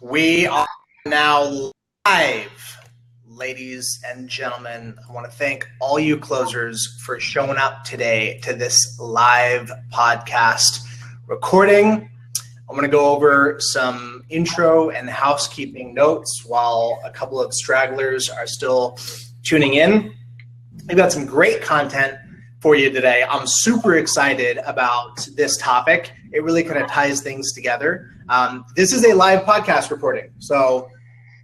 We are now live, ladies and gentlemen. I want to thank all you closers for showing up today to this live podcast recording. I'm going to go over some intro and housekeeping notes while a couple of stragglers are still tuning in. We've got some great content for you today. I'm super excited about this topic. It really kind of ties things together. This is a live podcast recording. So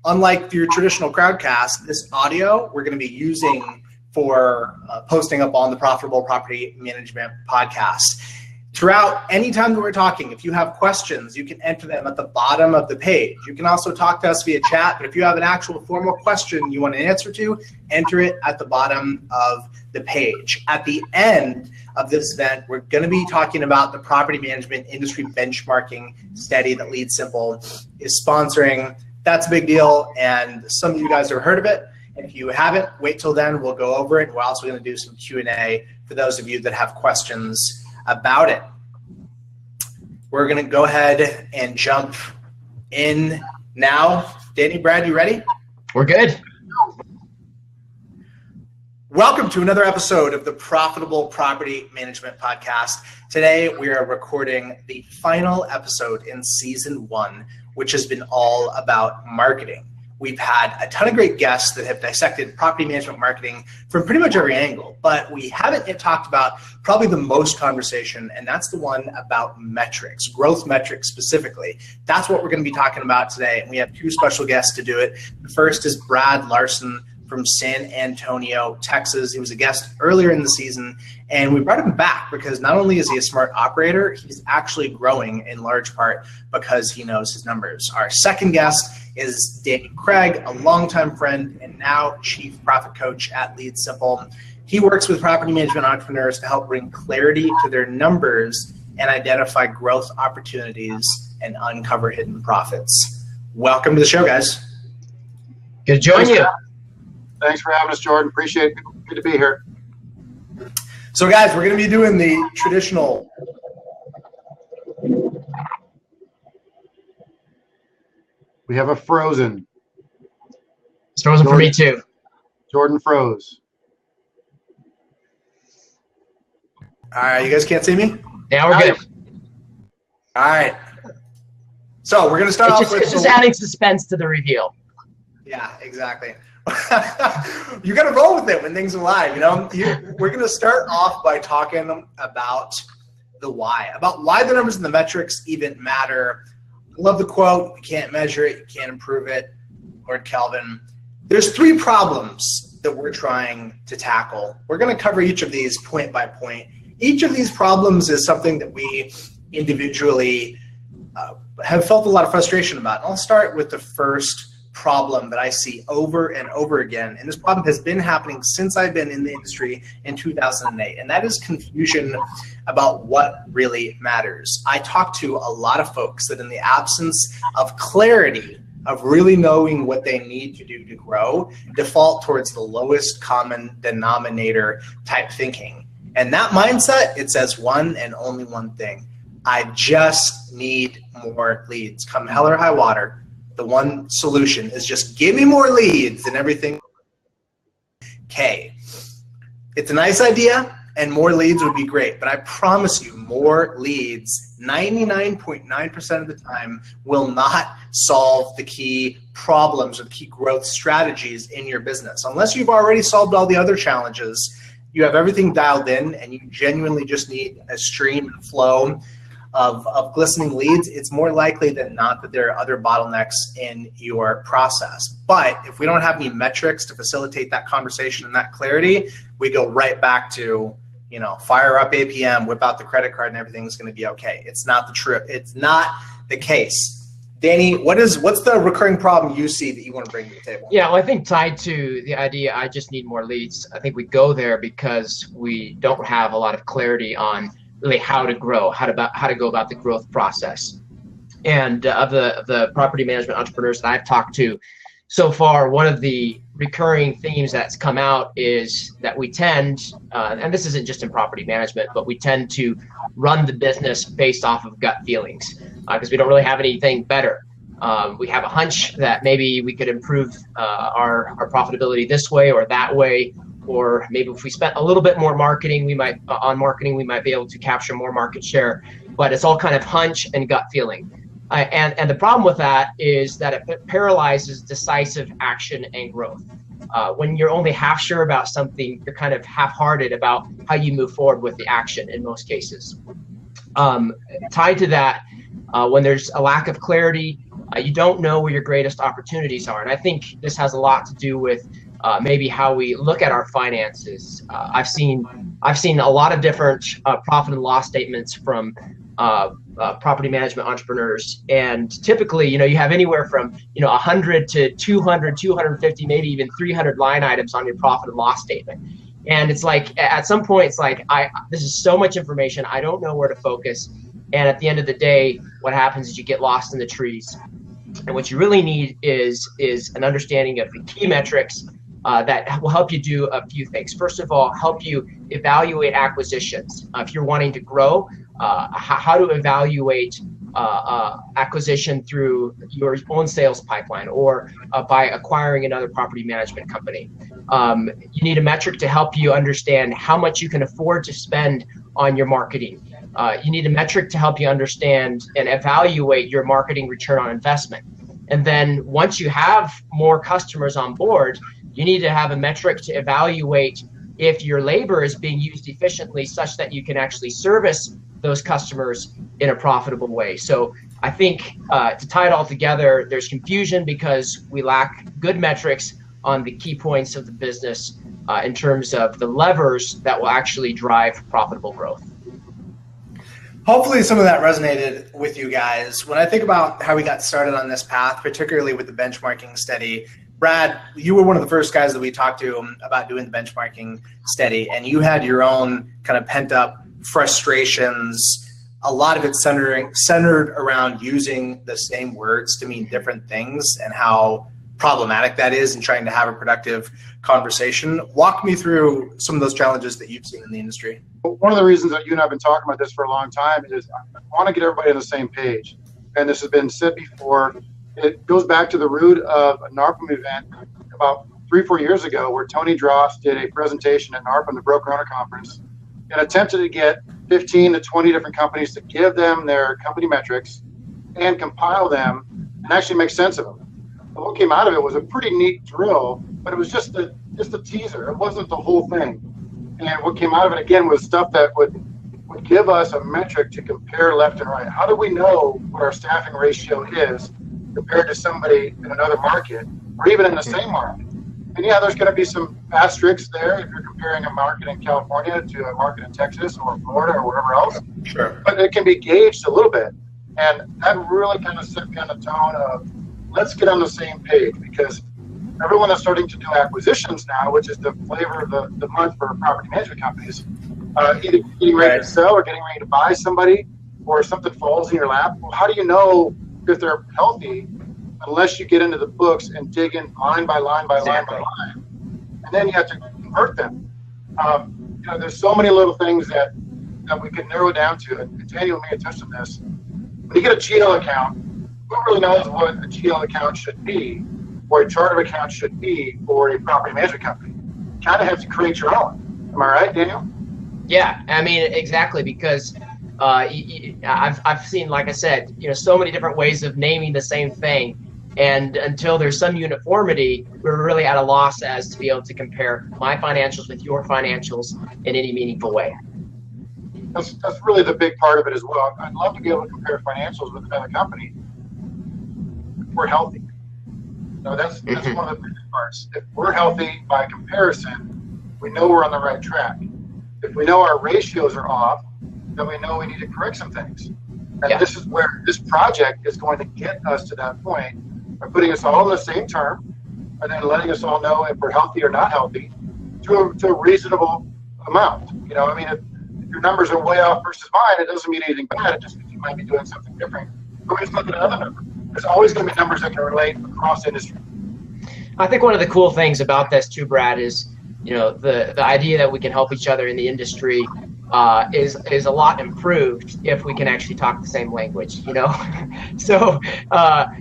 unlike your traditional crowdcast, this audio we're going to be using for posting up on the Profitable Property Management podcast. Throughout any time that we're talking, if you have questions, you can enter them at the bottom of the page. You can also talk to us via chat, but if you have an actual formal question you want an answer to, enter it at the bottom of the page. At the end of this event, we're going to be talking about the property management industry benchmarking study that LeadSimple is sponsoring. That's a big deal, and some of you guys have heard of it. If you haven't, wait till then. We'll go over it. We're also going to do some Q&A for those of you that have questions about it. We're going to go ahead and jump in now. Danny, Brad, you ready? We're good. Welcome to another episode of the Profitable Property Management Podcast. Today, we are recording the final episode in season 1, which has been all about marketing. We've had a ton of great guests that have dissected property management marketing from pretty much every angle, but we haven't yet talked about probably the most conversation, and that's the one about metrics, growth metrics specifically. That's what we're going to be talking about today, and we have 2 special guests to do it. The first is Brad Larson from San Antonio, Texas. He was a guest earlier in the season, and we brought him back because not only is he a smart operator, he's actually growing in large part because he knows his numbers. Our second guest is Danny Craig, a longtime friend and now chief profit coach at LeadSimple. He works with property management entrepreneurs to help bring clarity to their numbers and identify growth opportunities and uncover hidden profits. Welcome to the show, guys. Good to join you. Thanks for having us, Jordan. Appreciate it. Good to be here. So, guys, we're going to be doing the traditional. We have a frozen. It's frozen for me too. Jordan froze. All right, you guys can't see me? Yeah, we're good. All right. So we're going to start off with. It's just adding suspense to the reveal. Yeah, exactly. You got to roll with it when things are live, you know? We're going to start off by talking about the why, about why the numbers and the metrics even matter. I love the quote, you can't measure it, you can't improve it, Lord Kelvin. There's 3 problems that we're trying to tackle. We're going to cover each of these point by point. Each of these problems is something that we individually have felt a lot of frustration about. And I'll start with the first problem that I see over and over again, and this problem has been happening since I've been in the industry in 2008, and that is confusion about what really matters. I talk to a lot of folks that in the absence of clarity of really knowing what they need to do to grow, default towards the lowest common denominator type thinking. And that mindset, it says one and only one thing: I just need more leads. Come hell or high water, the one solution is just give me more leads and everything. Okay, it's a nice idea and more leads would be great, but I promise you more leads 99.9% of the time will not solve the key problems or the key growth strategies in your business. Unless you've already solved all the other challenges, you have everything dialed in and you genuinely just need a stream and flow of glistening leads, it's more likely than not that there are other bottlenecks in your process. But if we don't have any metrics to facilitate that conversation and that clarity, we go right back to, you know, fire up APM, whip out the credit card, and everything's going to be okay. It's not the truth. It's not the case. Danny, what's the recurring problem you see that you want to bring to the table? Yeah, well, I think tied to the idea, I just need more leads. I think we go there because we don't have a lot of clarity on really how to grow, how to go about the growth process. And of the property management entrepreneurs that I've talked to so far, one of the recurring themes that's come out is that we tend, and this isn't just in property management, but we tend to run the business based off of gut feelings because we don't really have anything better. We have a hunch that maybe we could improve our profitability this way or that way, or maybe if we spent a little bit more marketing, we might be able to capture more market share. But it's all kind of hunch and gut feeling. And the problem with that is that it paralyzes decisive action and growth. When you're only half sure about something, you're kind of half-hearted about how you move forward with the action in most cases. Tied to that, when there's a lack of clarity, you don't know where your greatest opportunities are. And I think this has a lot to do with maybe how we look at our finances. I've seen a lot of different profit and loss statements from property management entrepreneurs, and typically, you have anywhere from 100 to 200, 250, maybe even 300 line items on your profit and loss statement. And it's like at some point, it's like this is so much information, I don't know where to focus. And at the end of the day, what happens is you get lost in the trees. And what you really need is an understanding of the key metrics that will help you do a few things. First of all, help you evaluate acquisitions. If you're wanting to grow, how to evaluate acquisition through your own sales pipeline or by acquiring another property management company. You need a metric to help you understand how much you can afford to spend on your marketing. You need a metric to help you understand and evaluate your marketing return on investment. And then once you have more customers on board, you need to have a metric to evaluate if your labor is being used efficiently such that you can actually service those customers in a profitable way. So I think to tie it all together, there's confusion because we lack good metrics on the key points of the business in terms of the levers that will actually drive profitable growth. Hopefully some of that resonated with you guys. When I think about how we got started on this path, particularly with the benchmarking study, Brad, you were one of the first guys that we talked to about doing the benchmarking study, and you had your own kind of pent up frustrations. A lot of it centered around using the same words to mean different things and how problematic that is in trying to have a productive conversation. Walk me through some of those challenges that you've seen in the industry. One of the reasons that you and I have been talking about this for a long time is I want to get everybody on the same page. And this has been said before. It goes back to the root of a NARPM event about 3-4 years ago where Tony Dross did a presentation at NARPM, the Broker Owner Conference, and attempted to get 15 to 20 different companies to give them their company metrics and compile them and actually make sense of them. And what came out of it was a pretty neat drill, but it was just a teaser. It wasn't the whole thing. And what came out of it, again, was stuff that would give us a metric to compare left and right. How do we know what our staffing ratio is compared to somebody in another market or even in the same market? And yeah, there's going to be some asterisks there if you're comparing a market in California to a market in Texas or Florida or wherever else. Sure. But it can be gauged a little bit. And that really kind of set the tone of let's get on the same page, because everyone is starting to do acquisitions now, which is the flavor of the month for property management companies. Either getting ready to sell or getting ready to buy somebody, or something falls in your lap. Well, how do you know if they're healthy unless you get into the books and dig in line by line by line by line? And then you have to convert them. There's so many little things that we can narrow down to. And Daniel may have touched on this. When you get a GL account, who really knows what a GL account should be or a chart of account should be for a property management company? You kind of have to create your own. Am I right, Daniel? Yeah, I mean, exactly, because I've seen, like I said, so many different ways of naming the same thing. And until there's some uniformity, we're really at a loss as to be able to compare my financials with your financials in any meaningful way. That's really the big part of it as well. I'd love to be able to compare financials with another company. We're healthy. That's one of the big parts. If we're healthy by comparison, we know we're on the right track. If we know our ratios are off, then we know we need to correct some things. And This is where this project is going to get us to that point by putting us all in the same term and then letting us all know if we're healthy or not healthy to a reasonable amount. If your numbers are way off versus mine, it doesn't mean anything bad. It just means you might be doing something different. But we just look at another number. There's always going to be numbers that can relate across industry. I think one of the cool things about this too, Brad, is the idea that we can help each other in the industry is a lot improved if we can actually talk the same language, you know. So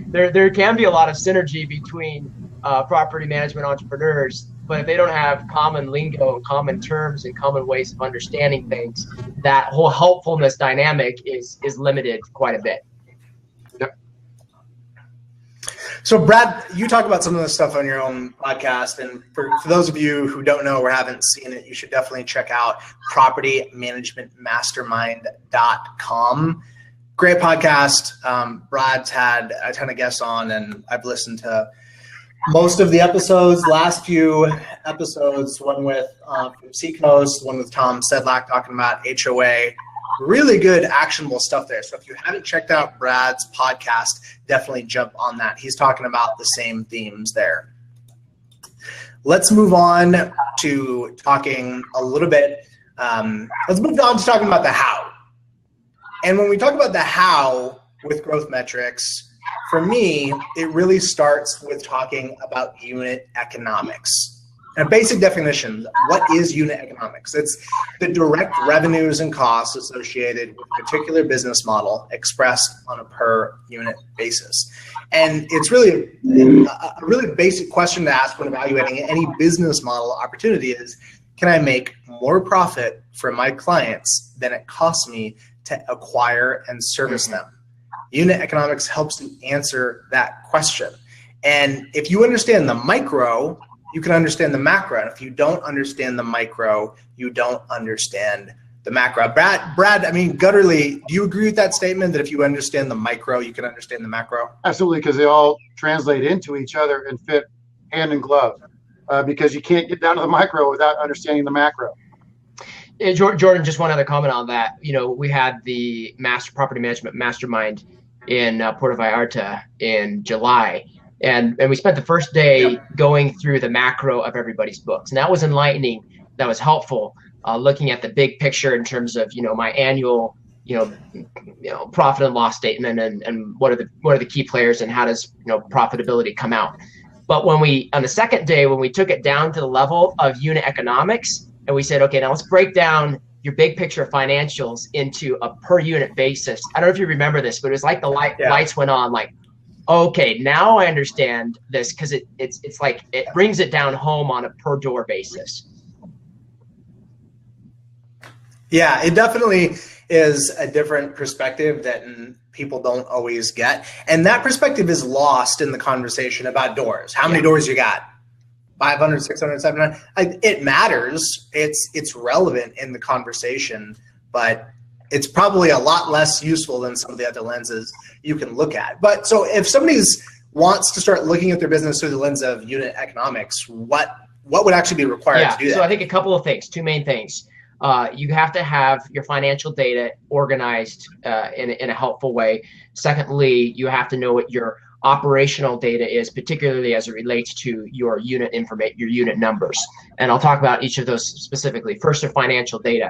there can be a lot of synergy between property management entrepreneurs, but if they don't have common lingo, common terms, and common ways of understanding things, that whole helpfulness dynamic is limited quite a bit. So Brad, you talk about some of this stuff on your own podcast, and for those of you who don't know or haven't seen it, you should definitely check out propertymanagementmastermind.com. Great podcast. Brad's had a ton of guests on, and I've listened to most of the episodes, last few episodes, one with from Seacoast, one with Tom Sedlak talking about HOA. Really good actionable stuff there. So if you haven't checked out Brad's podcast, definitely jump on that. He's talking about the same themes there. Let's move on to talking a little bit. Let's move on to talking about the how. And when we talk about the how with growth metrics, for me, it really starts with talking about unit economics. A basic definition, what is unit economics? It's the direct revenues and costs associated with a particular business model expressed on a per unit basis. And it's really a really basic question to ask when evaluating any business model opportunity is, can I make more profit for my clients than it costs me to acquire and service them? Unit economics helps you answer that question. And if you understand the micro, you can understand the macro. And if you don't understand the micro, you don't understand the macro. Brad, I mean, gutturally, do you agree with that statement that if you understand the micro, you can understand the macro? Absolutely, because they all translate into each other and fit hand in glove. Because you can't get down to the micro without understanding the macro. Jordan, just one other comment on that. You know, we had the Property Management Mastermind in Puerto Vallarta in July. And we spent the first day going through the macro of everybody's books. And that was enlightening. That was helpful, looking at the big picture in terms of, you know, my annual, profit and loss statement and what are the key players and how does, profitability come out. But on the second day, when we took it down to the level of unit economics, and we said, okay, now let's break down your big picture financials into a per unit basis. I don't know if you remember this, but it was like the lights went on, like, okay, now I understand this, because it's like it brings it down home on a per door basis. Yeah, it definitely is a different perspective that people don't always get. And that perspective is lost in the conversation about doors. How many doors you got? 500, 600, 700? It matters. It's relevant in the conversation, but it's probably a lot less useful than some of the other lenses you can look at. But so if somebody wants to start looking at their business through the lens of unit economics, what would actually be required to do that? So I think a couple of things, two main things. You have to have your financial data organized in a helpful way. Secondly, you have to know what your operational data is, particularly as it relates to your unit information, your unit numbers. And I'll talk about each of those specifically. First, your financial data.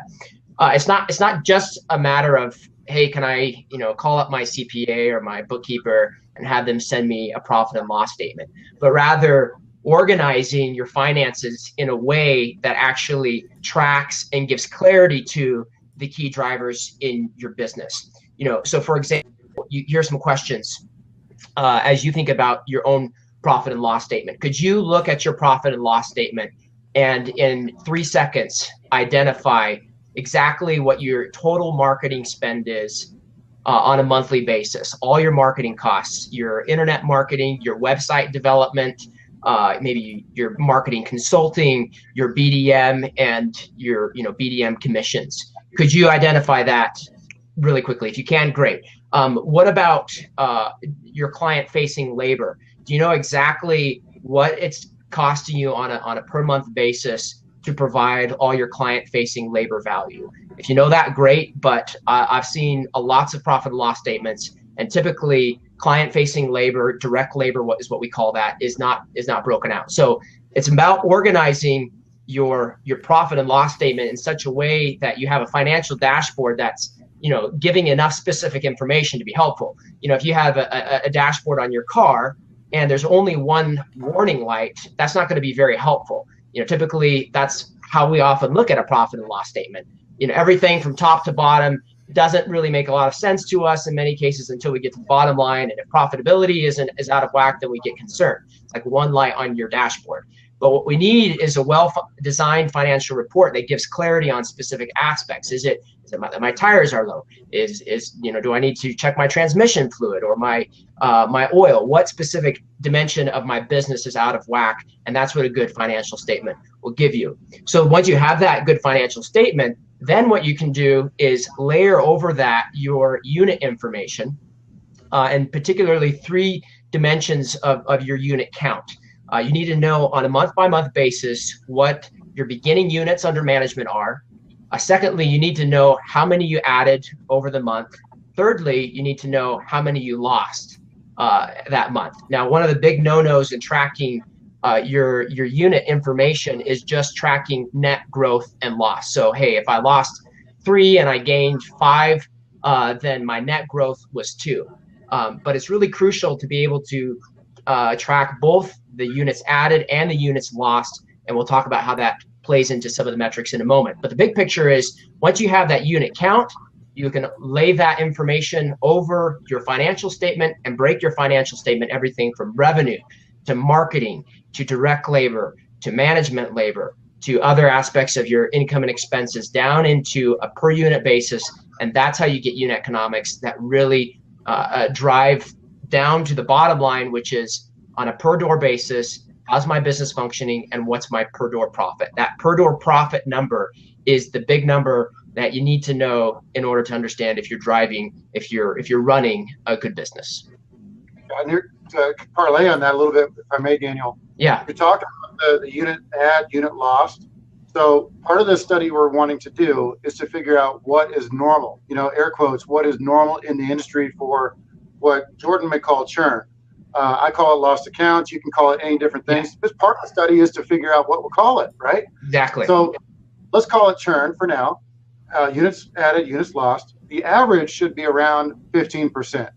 It's not just a matter of, hey, can I call up my CPA or my bookkeeper and have them send me a profit and loss statement, but rather organizing your finances in a way that actually tracks and gives clarity to the key drivers in your business. So for example, here's some questions as you think about your own profit and loss statement. Could you look at your profit and loss statement and in 3 seconds identify exactly what your total marketing spend is on a monthly basis? All your marketing costs, your internet marketing, your website development, maybe your marketing consulting, your BDM, and your BDM commissions. Could you identify that really quickly? If you can, great. What about your client-facing labor? Do you know exactly what it's costing you on a per month basis to provide all your client-facing labor value? If you know that, great. But I've seen lots of profit and loss statements, and typically client-facing labor, direct labor, what we call that, is not broken out. So it's about organizing your profit and loss statement in such a way that you have a financial dashboard that's giving enough specific information to be helpful. If you have a dashboard on your car and there's only one warning light, that's not going to be very helpful. Typically that's how we often look at a profit and loss statement. everything from top to bottom doesn't really make a lot of sense to us in many cases until we get to the bottom line. And if profitability is out of whack, then we get concerned. It's like one light on your dashboard. But what we need is a well-designed financial report that gives clarity on specific aspects. Is it my tires are low? Do I need to check my transmission fluid or my oil? What specific dimension of my business is out of whack? And that's what a good financial statement will give you. So once you have that good financial statement, then what you can do is layer over that your unit information, and particularly 3 dimensions of your unit count. You need to know on a month-by-month basis what your beginning units under management are. Secondly, you need to know how many you added over the month. Thirdly, you need to know how many you lost that month. Now, one of the big no-nos in tracking your unit information is just tracking net growth and loss. So, hey, if I lost 3 and I gained 5, then my net growth was 2. But it's really crucial to be able to track both the units added and the units lost, and we'll talk about how that plays into some of the metrics in a moment. But the big picture is once you have that unit count, you can lay that information over your financial statement and break your financial statement everything from revenue to marketing to direct labor to management labor to other aspects of your income and expenses down into a per unit basis. And that's how you get unit economics that really drive down to the bottom line, which is on a per door basis, how's my business functioning and what's my per door profit? That per door profit number is the big number that you need to know in order to understand if you're running a good business. And to parlay on that a little bit, if I may, Daniel. Yeah. You're talking about the unit add, unit lost. So part of this study we're wanting to do is to figure out what is normal, air quotes, what is normal in the industry for what Jordan may call churn. I call it lost accounts. You can call it any different things. This part of the study is to figure out what we'll call it, right? Exactly. So let's call it churn for now. Units added, units lost. The average should be around 15%.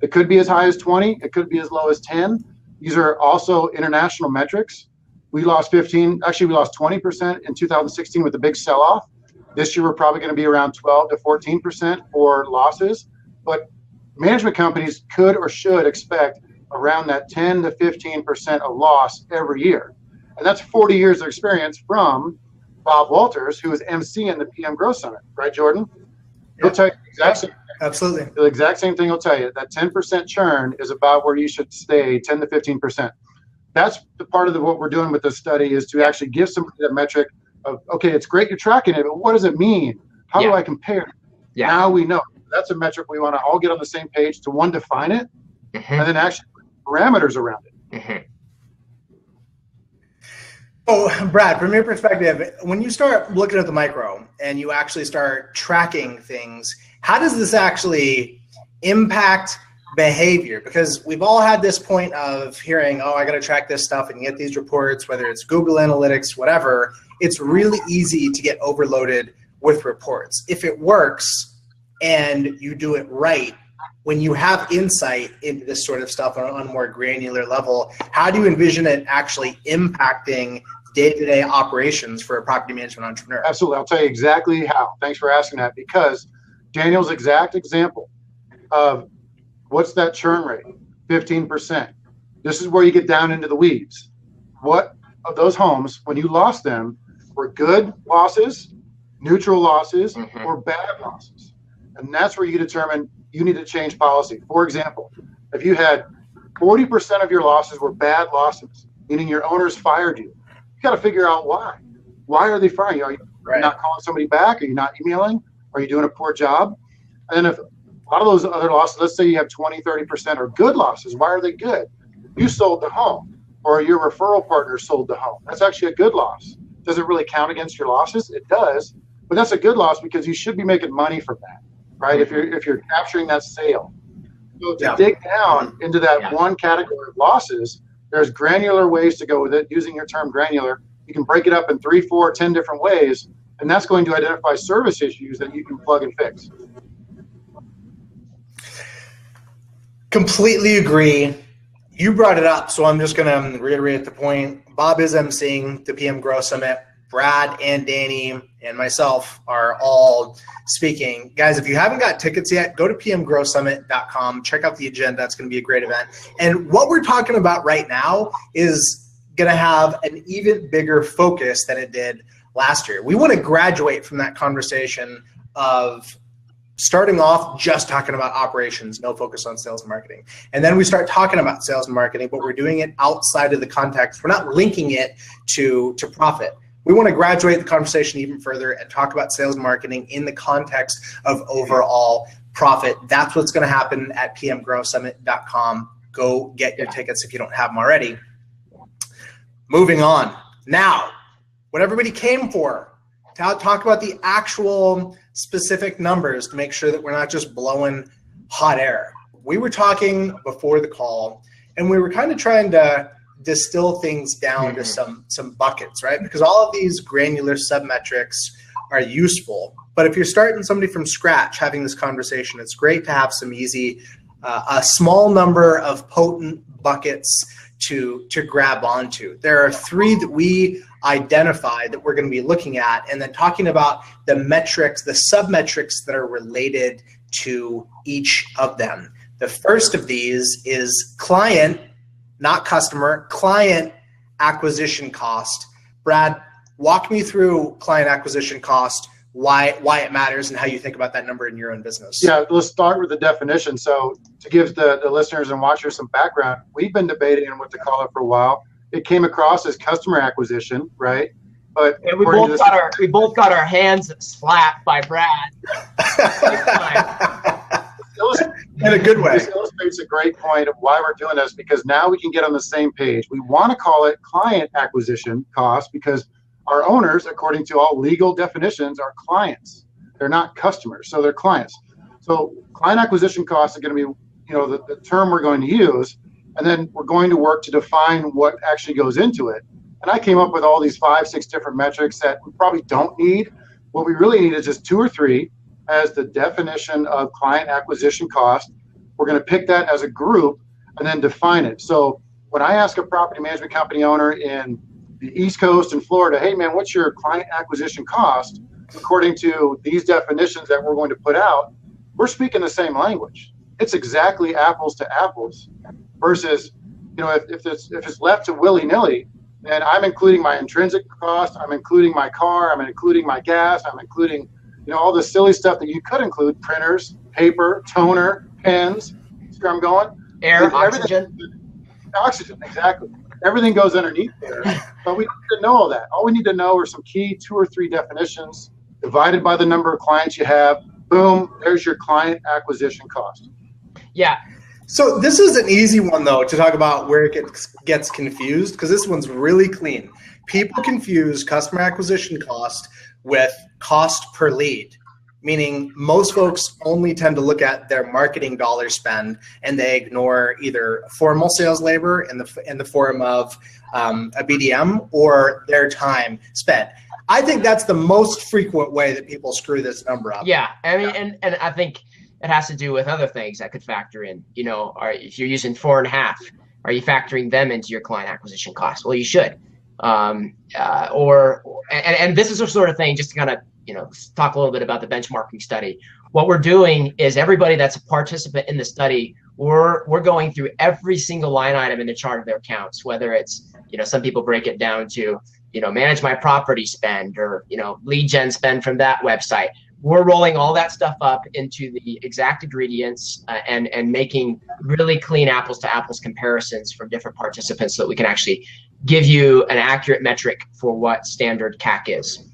It could be as high as 20. It could be as low as 10. These are also international metrics. We lost 20% in 2016 with the big sell-off. This year, we're probably going to be around 12 to 14% for losses. But management companies could or should expect around that 10 to 15% of loss every year. And that's 40 years of experience from Bob Walters, who is emceeing the PM Growth Summit, right, Jordan? He'll tell you absolutely the exact same thing. He'll tell you that 10% churn is about where you should stay, 10 to 15%. That's the part of what we're doing with this study is to actually give somebody that metric of, okay, it's great you're tracking it, but what does it mean? How do I compare? Yeah. Now we know. That's a metric we want to all get on the same page to, one, define it, and then actually put parameters around it. Oh, Brad, from your perspective, when you start looking at the micro and you actually start tracking things, how does this actually impact behavior? Because we've all had this point of hearing, oh, I got to track this stuff and get these reports, whether it's Google Analytics, whatever. It's really easy to get overloaded with reports. If it works and you do it right, when you have insight into this sort of stuff on a more granular level, how do you envision it actually impacting day-to-day operations for a property management entrepreneur? Absolutely. I'll tell you exactly how. Thanks for asking that, because Daniel's exact example of what's that churn rate, 15%. This is where you get down into the weeds. What of those homes, when you lost them, were good losses, neutral losses, or bad losses? And that's where you determine you need to change policy. For example, if you had 40% of your losses were bad losses, meaning your owners fired you, you got to figure out why. Why are they firing you? Are you not calling somebody back? Are you not emailing? Are you doing a poor job? And if a lot of those other losses, let's say you have 20, 30% are good losses. Why are they good? You sold the home, or your referral partner sold the home. That's actually a good loss. Does it really count against your losses? It does, but that's a good loss because you should be making money from that, right? If you're capturing that sale. So to dig down into that one category of losses, there's granular ways to go with it. Using your term granular, you can break it up in 3, 4, 10 different ways, and that's going to identify service issues that you can plug and fix. Completely agree. You brought it up, so I'm just going to reiterate the point. Bob is emceeing the PM Growth Summit. Brad and Danny and myself are all speaking. Guys, if you haven't got tickets yet, go to pmgrowsummit.com. Check out the agenda. It's going to be a great event. And what we're talking about right now is going to have an even bigger focus than it did last year. We want to graduate from that conversation of starting off just talking about operations, no focus on sales and marketing. And then we start talking about sales and marketing, but we're doing it outside of the context. We're not linking it to profit. We want to graduate the conversation even further and talk about sales and marketing in the context of overall profit. That's what's going to happen at pmgrowsummit.com. Go get your tickets if you don't have them already. Moving on. Now, what everybody came for, to talk about the actual specific numbers to make sure that we're not just blowing hot air. We were talking before the call, and we were kind of trying to distill things down to some buckets, right? Because all of these granular submetrics are useful. But if you're starting somebody from scratch having this conversation, it's great to have some easy, a small number of potent buckets to grab onto. There are 3 that we identified that we're going to be looking at, and then talking about the metrics, the submetrics that are related to each of them. The first of these is client, not customer, client acquisition cost. Brad, walk me through client acquisition cost, why it matters, and how you think about that number in your own business. Yeah, let's start with the definition. So to give the listeners and watchers some background, we've been debating on what to call it for a while. It came across as customer acquisition, right? But and we both got our hands slapped by Brad. In a good way. This illustrates a great point of why we're doing this, because now we can get on the same page. We want to call it client acquisition cost because our owners, according to all legal definitions, are clients. They're not customers, so they're clients. So client acquisition costs are going to be, the term we're going to use, and then we're going to work to define what actually goes into it. And I came up with all these 5, 6 different metrics that we probably don't need. What we really need is just 2 or 3 as the definition of client acquisition cost. We're going to pick that as a group and then define it. So when I ask a property management company owner in the East Coast in Florida, hey man, what's your client acquisition cost? According to these definitions that we're going to put out, we're speaking the same language. It's exactly apples to apples versus, if it's left to willy-nilly, then I'm including my intrinsic cost, I'm including my car, I'm including my gas, I'm including all the silly stuff that you could include: printers, paper, toner, pens. See where I'm going? Air, oxygen. Oxygen, exactly. Everything goes underneath there. But we need to know all that. All we need to know are some key 2 or 3 definitions divided by the number of clients you have. Boom, there's your client acquisition cost. Yeah. So this is an easy one, though, to talk about where it gets confused, because this one's really clean. People confuse customer acquisition cost with cost per lead, meaning most folks only tend to look at their marketing dollar spend, and they ignore either formal sales labor in the form of a BDM or their time spent. I think that's the most frequent way that people screw this number up. Yeah, I mean, and I think it has to do with other things that could factor in. If you're using 4.5, are you factoring them into your client acquisition cost? Well, you should. And this is the sort of thing, just to kind of talk a little bit about the benchmarking study. What we're doing is everybody that's a participant in the study, we're going through every single line item in the chart of their accounts, whether it's some people break it down to manage my property spend, or lead gen spend from that website. We're rolling all that stuff up into the exact ingredients and making really clean apples to apples comparisons from different participants so that we can actually give you an accurate metric for what standard CAC is.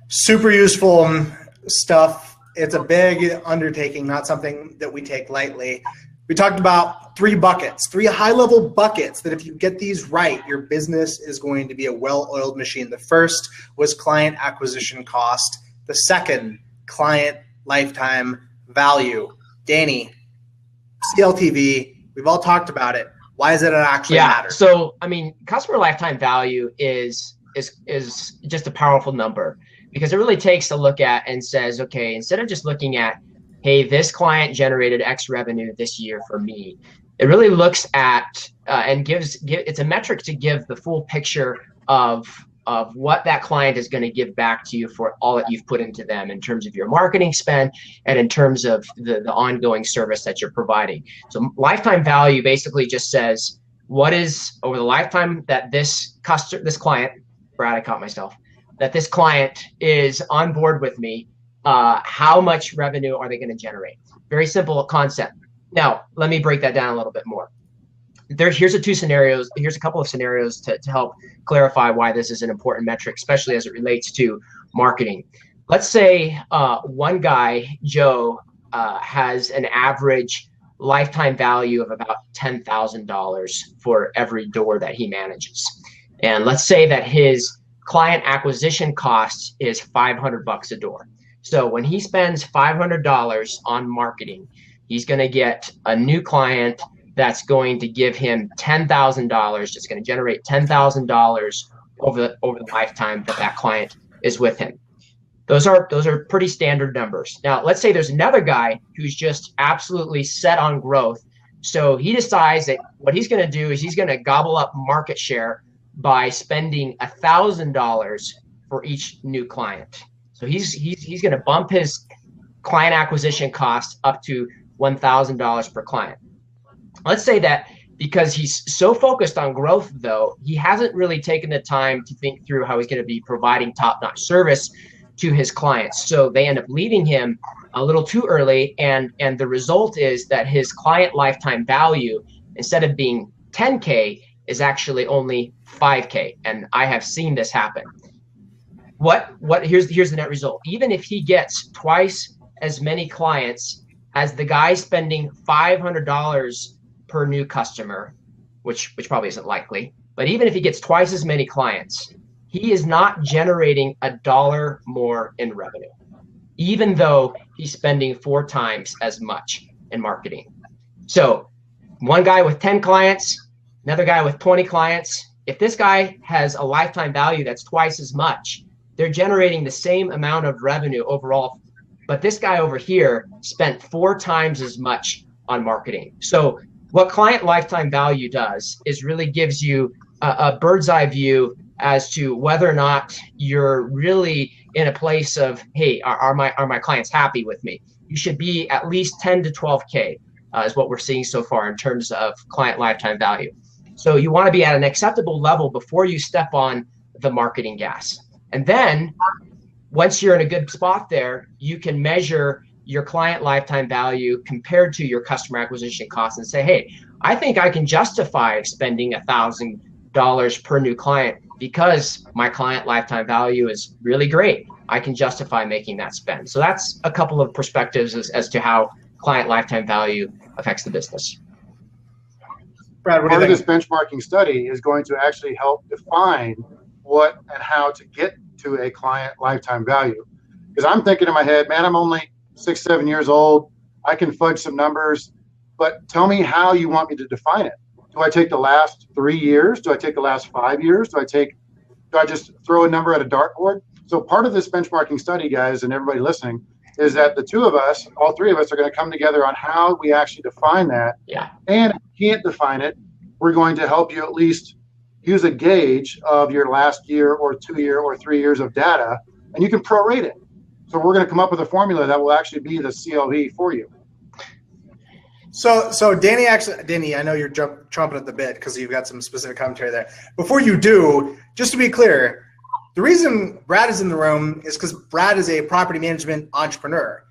Super useful stuff. It's a big undertaking, not something that we take lightly. We talked about 3 buckets, 3 high-level buckets that if you get these right, your business is going to be a well-oiled machine. The first was client acquisition cost. The second, client lifetime value. Danny, CLTV, we've all talked about it. Why does it actually matter? So, customer lifetime value is just a powerful number, because it really takes a look at and says, okay, instead of just looking at, hey, this client generated X revenue this year for me, It really looks at and it's a metric to give the full picture of what that client is going to give back to you for all that you've put into them in terms of your marketing spend and in terms of the ongoing service that you're providing. So lifetime value basically just says what is over the lifetime that this client, Brad, I caught myself, that this client is on board with me, how much revenue are they going to generate? Very simple concept. Now, let me break that down a little bit more. Here's a couple of scenarios to help clarify why this is an important metric, especially as it relates to marketing. Let's say one guy, Joe, has an average lifetime value of about $10,000 for every door that he manages. And let's say that his client acquisition cost is $500 a door. So when he spends $500 on marketing, he's going to get a new client that's going to give him $10,000. It's going to generate $10,000 over the lifetime that client is with him. Those are pretty standard numbers. Now, let's say there's another guy who's just absolutely set on growth. So he decides that what he's going to do is he's going to gobble up market share by spending $1,000 for each new client. So he's going to bump his client acquisition cost up to $1,000 per client. Let's say that because he's so focused on growth, though, he hasn't really taken the time to think through how he's going to be providing top-notch service to his clients. So they end up leaving him a little too early, and the result is that his client lifetime value, instead of being 10K, is actually only 5K. And I have seen this happen. Here's the net result. Even if he gets twice as many clients as the guy spending $500 per new customer, which probably isn't likely, but even if he gets twice as many clients, he is not generating $1 more in revenue, even though he's spending 4 times as much in marketing. So one guy with 10 clients, another guy with 20 clients, if this guy has a lifetime value that's twice as much, they're generating the same amount of revenue overall, but this guy over here spent 4 times as much on marketing. So what client lifetime value does is really gives you a bird's eye view as to whether or not you're really in a place of, hey, are my clients happy with me? You should be at least 10 to 12K is what we're seeing so far in terms of client lifetime value. So you want to be at an acceptable level before you step on the marketing gas. And then once you're in a good spot there, you can measure your client lifetime value compared to your customer acquisition costs and say, hey, I think I can justify spending $1,000 per new client because my client lifetime value is really great. I can justify making that spend. So that's a couple of perspectives as to how client lifetime value affects the business. Brad, what do Part you of think? this benchmarking study is going to actually help define what and how to get to a client lifetime value. Because I'm thinking in my head, man, I'm only 6-7 years old. I can fudge some numbers, but tell me how you want me to define it. Do I take the last 3 years? Do I take the last 5 years? Do I just throw a number at a dartboard? So part of this benchmarking study, guys, and everybody listening, is that the two of us, all three of us, are going to come together on how we actually define that. Yeah. And if you can't define it, we're going to help you at least use a gauge of your last year or 2 year or 3 years of data, and you can prorate it. So we're going to come up with a formula that will actually be the CLV for you. So Danny, I know you're chomping at the bit because you've got some specific commentary there. Before you do, just to be clear, the reason Brad is in the room is because Brad is a property management entrepreneur.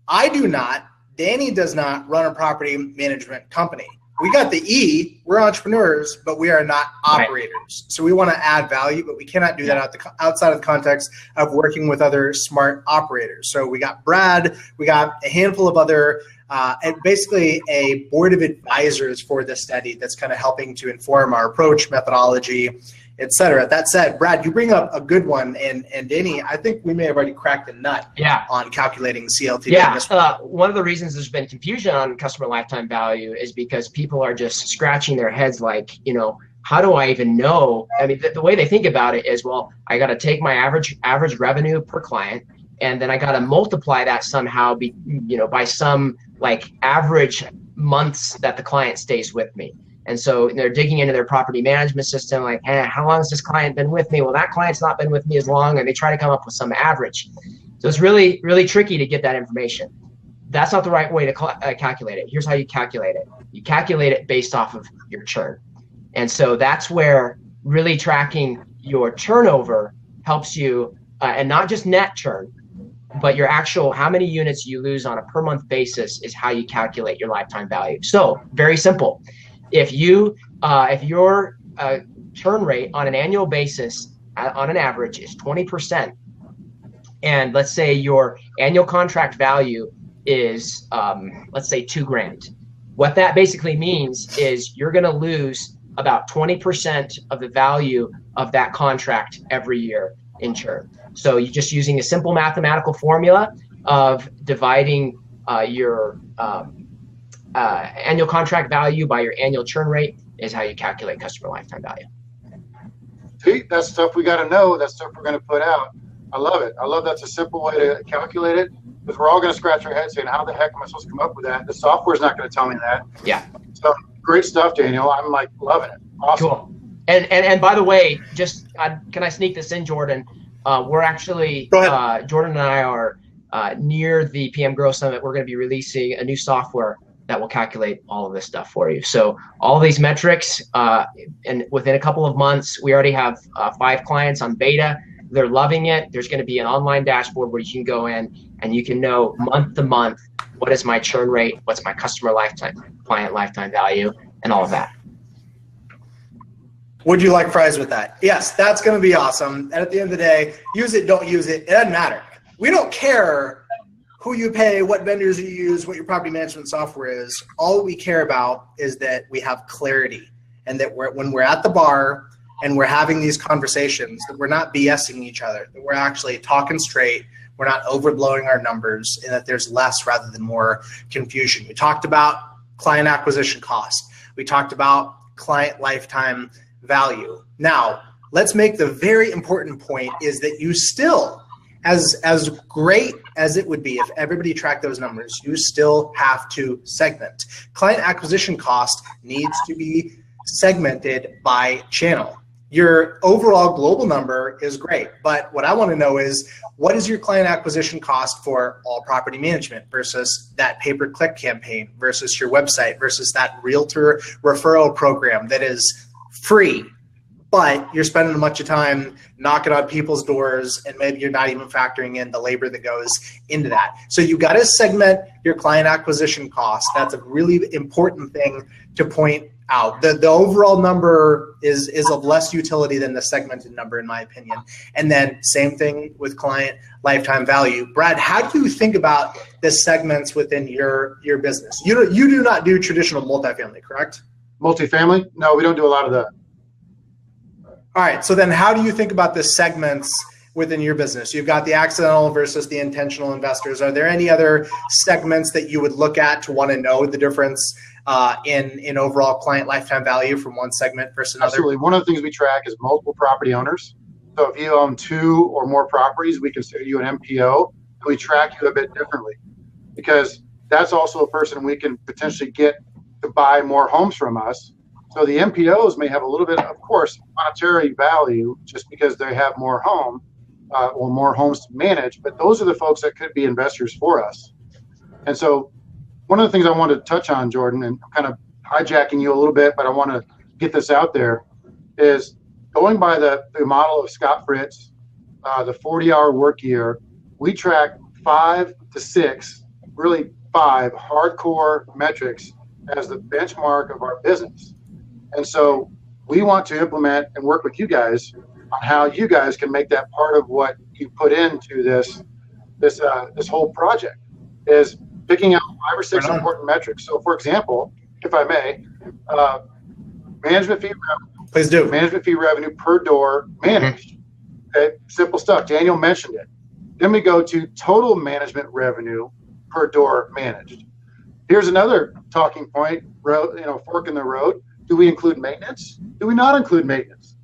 I do not. Danny does not run a property management company. We got the E, we're entrepreneurs, but we are not operators. Right. So we want to add value, but we cannot do that outside of the context of working with other smart operators. So we got Brad, we got a handful of other, and basically a board of advisors for this study that's kind of helping to inform our approach, methodology, et cetera. That said, Brad, you bring up a good one, and Danny, I think we may have already cracked the nut on calculating CLTV. Yeah, one of the reasons there's been confusion on customer lifetime value is because people are just scratching their heads like, how do I even know? I mean, the way they think about it is, well, I got to take my average revenue per client, and then I got to multiply that somehow, by some like average months that the client stays with me. And so they're digging into their property management system, like, how long has this client been with me? Well, that client's not been with me as long, and they try to come up with some average. So it's really, really tricky to get that information. That's not the right way to calculate it. Here's how you calculate it. You calculate it based off of your churn. And so that's where really tracking your turnover helps you, and not just net churn, but your actual, how many units you lose on a per month basis is how you calculate your lifetime value. So very simple. If your churn rate on an annual basis on an average is 20%, and let's say your annual contract value is, let's say $2,000. What that basically means is you're going to lose about 20% of the value of that contract every year in churn. So you're just using a simple mathematical formula of dividing your annual contract value by your annual churn rate is how you calculate customer lifetime value. See, that's stuff we got to know. That's stuff we're going to put out. I love it. I love that's a simple way to calculate it, because we're all going to scratch our heads saying, how the heck am I supposed to come up with that? The software's not going to tell me that. Yeah. So great stuff, Daniel. I'm like loving it. Awesome. Cool. And by the way, just can I sneak this in, Jordan? We're actually, Jordan and I are near the PM Growth Summit. We're going to be releasing a new software that will calculate all of this stuff for you. So all these metrics, and within a couple of months, we already have 5 clients on beta. They're loving it. There's going to be an online dashboard where you can go in and you can know month to month, what is my churn rate, what's my customer client lifetime value, and all of that. Would you like fries with that? Yes, that's going to be awesome. And at the end of the day, use it, don't use it. It doesn't matter. We don't care who you pay, what vendors you use, what your property management software is. All we care about is that we have clarity, and that when we're at the bar and we're having these conversations, that we're not BSing each other, that we're actually talking straight, we're not overblowing our numbers, and that there's less rather than more confusion. We talked about client acquisition cost. We talked about client lifetime value. Now, let's make the very important point is that you still, as great as it would be if everybody tracked those numbers, you still have to segment. Client acquisition cost needs to be segmented by channel. Your overall global number is great, but what I want to know is, what is your client acquisition cost for all property management versus that pay-per-click campaign versus your website versus that realtor referral program that is free, but you're spending a bunch of time knocking on people's doors, and maybe you're not even factoring in the labor that goes into that. So you got to segment your client acquisition cost. That's a really important thing to point out. The overall number is of less utility than the segmented number, in my opinion. And then same thing with client lifetime value. Brad, how do you think about the segments within your business? You do not do traditional multifamily, correct? Multifamily? No, we don't do a lot of that. All right, so then how do you think about the segments within your business? You've got the accidental versus the intentional investors. Are there any other segments that you would look at to want to know the difference in overall client lifetime value from one segment versus another? Absolutely. One of the things we track is multiple property owners. So if you own 2 or more properties, we consider you an MPO. We track you a bit differently, because that's also a person we can potentially get to buy more homes from us. So the MPOs may have a little bit, of course, monetary value just because they have more home or more homes to manage, but those are the folks that could be investors for us. And so one of the things I wanted to touch on, Jordan, and I'm kind of hijacking you a little bit, but I want to get this out there, is going by the model of Scott Fritz, the 40-hour work year. We track 5 to 6, really 5 hardcore metrics as the benchmark of our business. And so we want to implement and work with you guys on how you guys can make that part of what you put into this whole project, is picking out 5 or 6 important metrics. So for example, if I may, management fee revenue. Please do. Management fee revenue per door managed. Okay, simple stuff. Daniel mentioned it. Then we go to total management revenue per door managed. Here's another talking point, fork in the road. Do we include maintenance? Do we not include maintenance?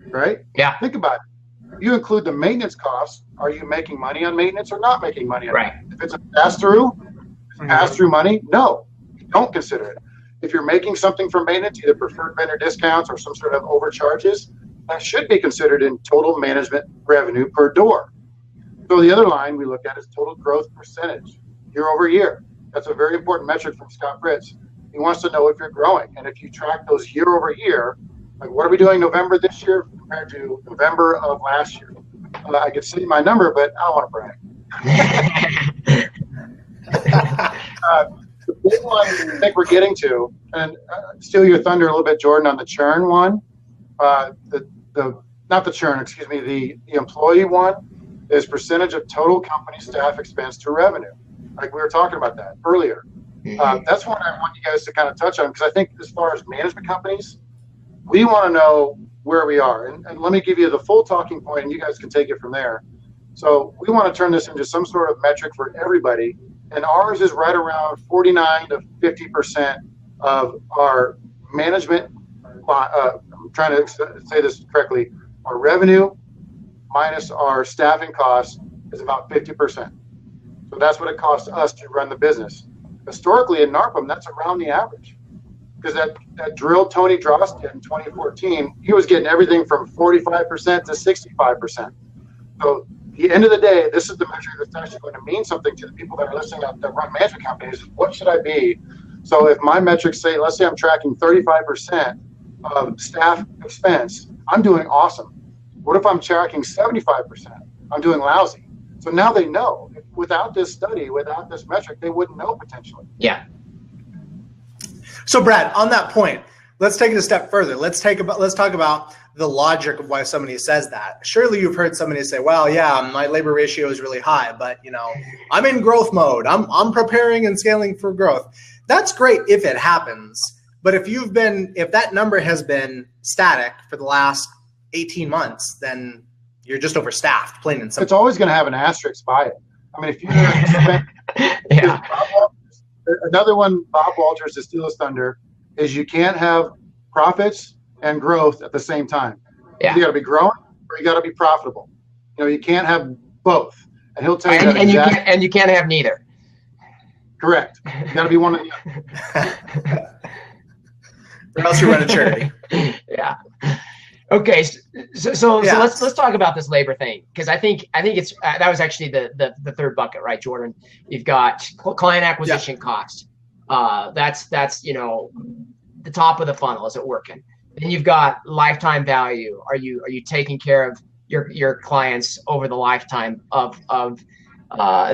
Right? Yeah. Think about it. You include the maintenance costs. Are you making money on maintenance or not making money on maintenance? If it's a pass-through money, no. don't consider it. If you're making something for maintenance, either preferred vendor discounts or some sort of overcharges, that should be considered in total management revenue per door. So the other line we look at is total growth percentage year over year. That's a very important metric from Scott Fritz. He wants to know if you're growing. And if you track those year over year, like what are we doing November this year compared to November of last year? I could see my number, but I don't want to brag. The big one I think we're getting to, and steal your thunder a little bit, Jordan, on the churn one. Not the churn, excuse me, the employee one is percentage of total company staff expense to revenue. Like we were talking about that earlier. That's one I want you guys to kind of touch on, because I think as far as management companies, we want to know where we are. And let me give you the full talking point, and you guys can take it from there. So we want to turn this into some sort of metric for everybody. And ours is right around 49 to 50% of our management. I'm trying to say this correctly. Our revenue minus our staffing costs is about 50%. So that's what it costs us to run the business. Historically in NARPM, that's around the average. Because that drill Tony Drost did in 2014, he was getting everything from 45% to 65%. So at the end of the day, this is the measure that's actually going to mean something to the people that are listening that run management companies. What should I be? So if my metrics say, let's say I'm tracking 35% of staff expense, I'm doing awesome. What if I'm tracking 75%? I'm doing lousy. So now they know. Without this study, without this metric, they wouldn't know potentially. Yeah. So Brad, on that point, let's take it a step further. Let's talk about the logic of why somebody says that. Surely you've heard somebody say, well, yeah, my labor ratio is really high, but I'm in growth mode. I'm preparing and scaling for growth. That's great if it happens. But if that number has been static for the last 18 months, then you're just overstaffed, plain and simple. It's always going to have an asterisk by it. I mean, if you yeah. Another one, Bob Walters, to steal his thunder, is you can't have profits and growth at the same time. Yeah. You got to be growing or you got to be profitable. You can't have both. And he'll tell you and you can't have neither. Correct. You got to be one of the or else you run a charity. Yeah. Okay, so let's talk about this labor thing, because I think it's that was actually the third bucket, right, Jordan? You've got client acquisition cost. That's the top of the funnel. Is it working? Then you've got lifetime value. Are you taking care of your clients over the lifetime of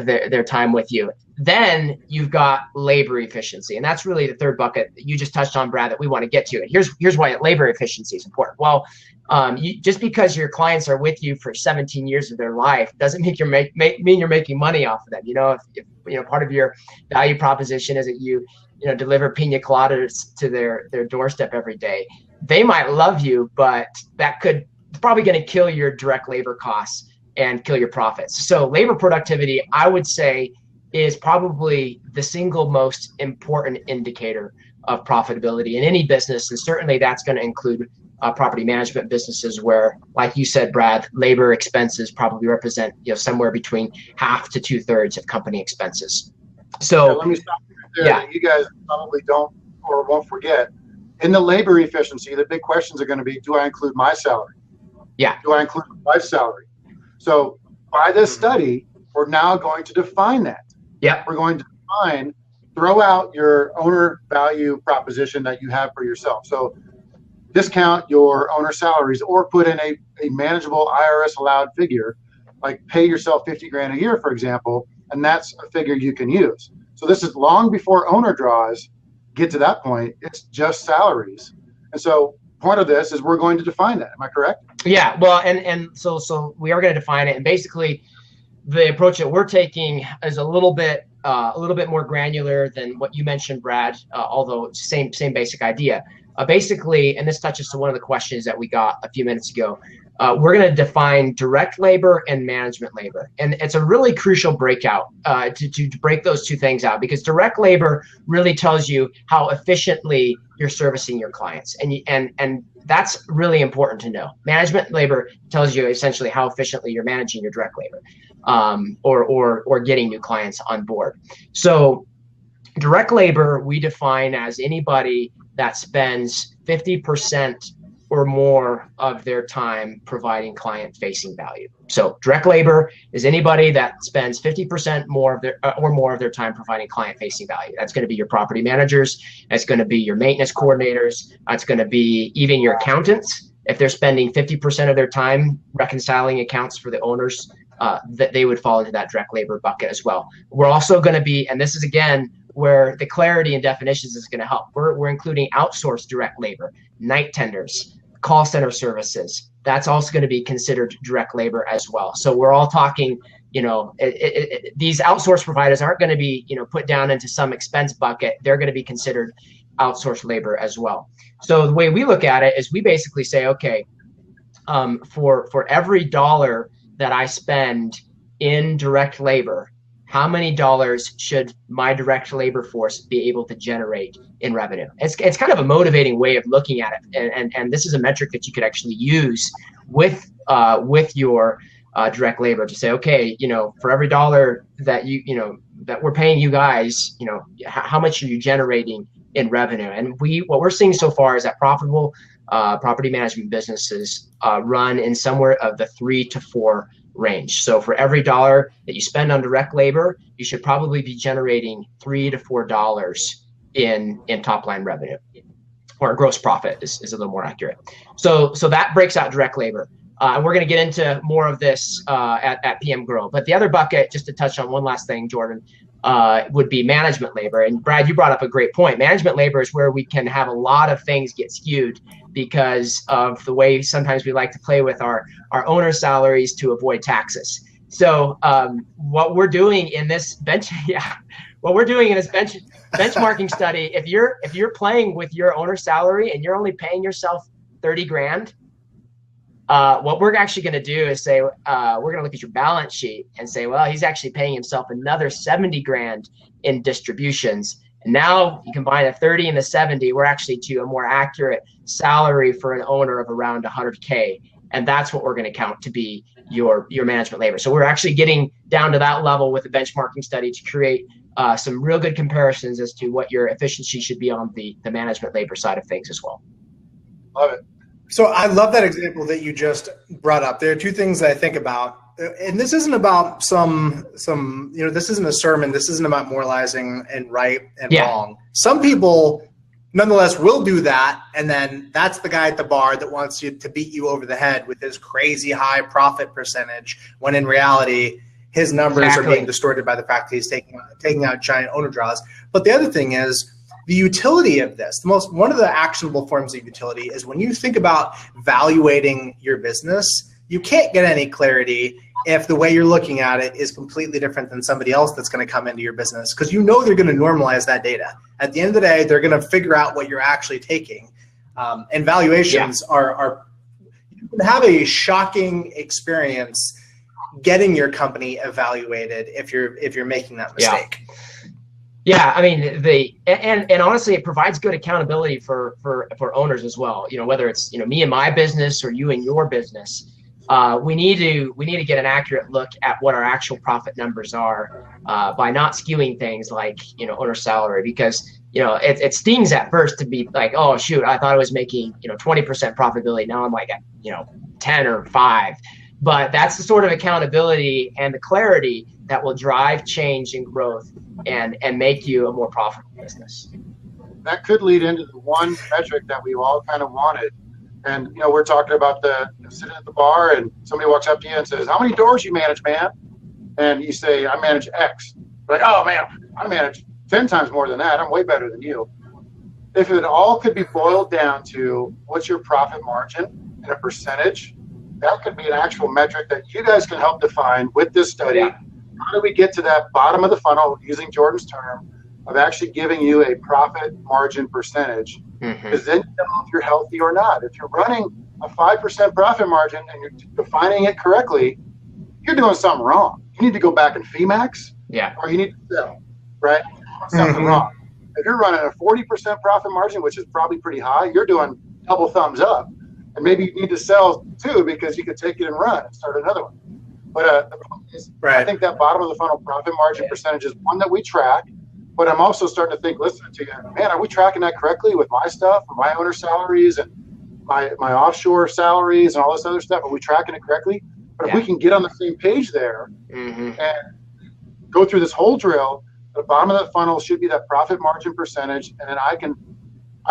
their time with you? Then you've got labor efficiency, and that's really the third bucket that you just touched on, Brad, that we want to get to. And here's why labor efficiency is important. Well, just because your clients are with you for 17 years of their life doesn't mean you're making money off of them. If part of your value proposition is that you deliver pina coladas to their doorstep every day, they might love you, but that it's probably going to kill your direct labor costs and kill your profits. So labor productivity, I would say, is probably the single most important indicator of profitability in any business. And certainly that's going to include property management businesses where, like you said, Brad, labor expenses probably represent somewhere between half to 2/3 of company expenses. So let me stop you right there. Yeah. You guys probably don't or won't forget. In the labor efficiency, the big questions are going to be, do I include my salary? Yeah. Do I include my wife's salary? So by this study, we're now going to define that. Yeah. We're going to throw out your owner value proposition that you have for yourself. So discount your owner salaries or put in a manageable IRS allowed figure, like pay yourself $50,000 a year, for example, and that's a figure you can use. So this is long before owner draws get to that point. It's just salaries. And so part of this is we're going to define that. Am I correct? Yeah. Well, and so we are going to define it. And basically the approach that we're taking is a little bit more granular than what you mentioned, Brad, although same basic idea. Basically, and this touches to one of the questions that we got a few minutes ago, we're going to define direct labor and management labor. And it's a really crucial breakout to break those two things out, because direct labor really tells you how efficiently you're servicing your clients. And that's really important to know. Management labor tells you essentially how efficiently you're managing your direct labor or getting new clients on board. So Direct labor we define as anybody that spends 50% or more of their time providing client-facing value. So direct labor is anybody that spends 50% more of their time providing client-facing value. That's going to be your property managers. That's going to be your maintenance coordinators. That's going to be even your accountants. If they're spending 50% of their time reconciling accounts for the owners, that they would fall into that direct labor bucket as well. We're also going to be, and this is again where the clarity and definitions is going to help. We're including outsourced direct labor, night tenders, call center services. That's also going to be considered direct labor as well. So we're all talking, these outsourced providers aren't going to be, put down into some expense bucket. They're going to be considered outsourced labor as well. So the way we look at it is we basically say, okay, for every dollar that I spend in direct labor, how many dollars should my direct labor force be able to generate in revenue? It's kind of a motivating way of looking at it, and this is a metric that you could actually use with your direct labor to say, okay, for every dollar that that we're paying you guys, how much are you generating in revenue? And what we're seeing so far is that profitable property management businesses run in somewhere of the 3 to 4 range. So for every dollar that you spend on direct labor, you should probably be generating $3 to $4 in top line revenue, or gross profit is a little more accurate. So that breaks out direct labor. And we're going to get into more of this at PM Grow. But the other bucket, just to touch on one last thing, Jordan, would be management labor. And Brad, you brought up a great point. Management labor is where we can have a lot of things get skewed because of the way sometimes we like to play with our owner salaries to avoid taxes. So what we're doing in this benchmarking study, if you're playing with your owner salary and you're only paying yourself 30 grand, what we're actually going to do is say, we're going to look at your balance sheet and say, well, he's actually paying himself another 70 grand in distributions. And now you combine the 30 and the 70, we're actually to a more accurate salary for an owner of around 100K. And that's what we're going to count to be your management labor. So we're actually getting down to that level with a benchmarking study to create some real good comparisons as to what your efficiency should be on the management labor side of things as well. Love it. So I love that example that you just brought up. There are two things that I think about, and this isn't about this isn't a sermon. This isn't about moralizing and right and wrong. Some people nonetheless will do that, and then that's the guy at the bar that wants you to beat you over the head with his crazy high profit percentage, when in reality his numbers are being distorted by the fact that he's taking out giant owner draws. But the other thing is, the utility of this, one of the actionable forms of utility is when you think about valuating your business, you can't get any clarity if the way you're looking at it is completely different than somebody else that's going to come into your business, because they're going to normalize that data. At the end of the day, they're going to figure out what you're actually taking. And valuations are you can have a shocking experience getting your company evaluated if you're making that mistake. Yeah, I mean and honestly, it provides good accountability for owners as well. Whether it's me and my business or you and your business, we need to get an accurate look at what our actual profit numbers are by not skewing things like owner salary, because it stings at first to be like, oh shoot, I thought I was making 20% profitability, now I'm like at 10 or 5. But that's the sort of accountability and the clarity that will drive change and growth and make you a more profitable business. That could lead into the one metric that we all kind of wanted. And, we're talking about sitting at the bar and somebody walks up to you and says, how many doors you manage, man? And you say, I manage X. Like, oh man, I manage 10 times more than that. I'm way better than you. If it all could be boiled down to what's your profit margin in a percentage, that could be an actual metric that you guys can help define with this study. Yeah. How do we get to that bottom of the funnel, using Jordan's term, of actually giving you a profit margin percentage? Because then you know if you're healthy or not. If you're running a 5% profit margin and you're defining it correctly, you're doing something wrong. You need to go back and Femax, or you need to sell, right? Something wrong. If you're running a 40% profit margin, which is probably pretty high, you're doing double thumbs up. And maybe you need to sell too, because you could take it and run and start another one. But the problem is, I think that bottom of the funnel profit margin percentage is one that we track. But I'm also starting to think, listening to you, man, are we tracking that correctly with my stuff, my owner salaries and my offshore salaries and all this other stuff? Are we tracking it correctly? But if we can get on the same page there and go through this whole drill, the bottom of that funnel should be that profit margin percentage, and then I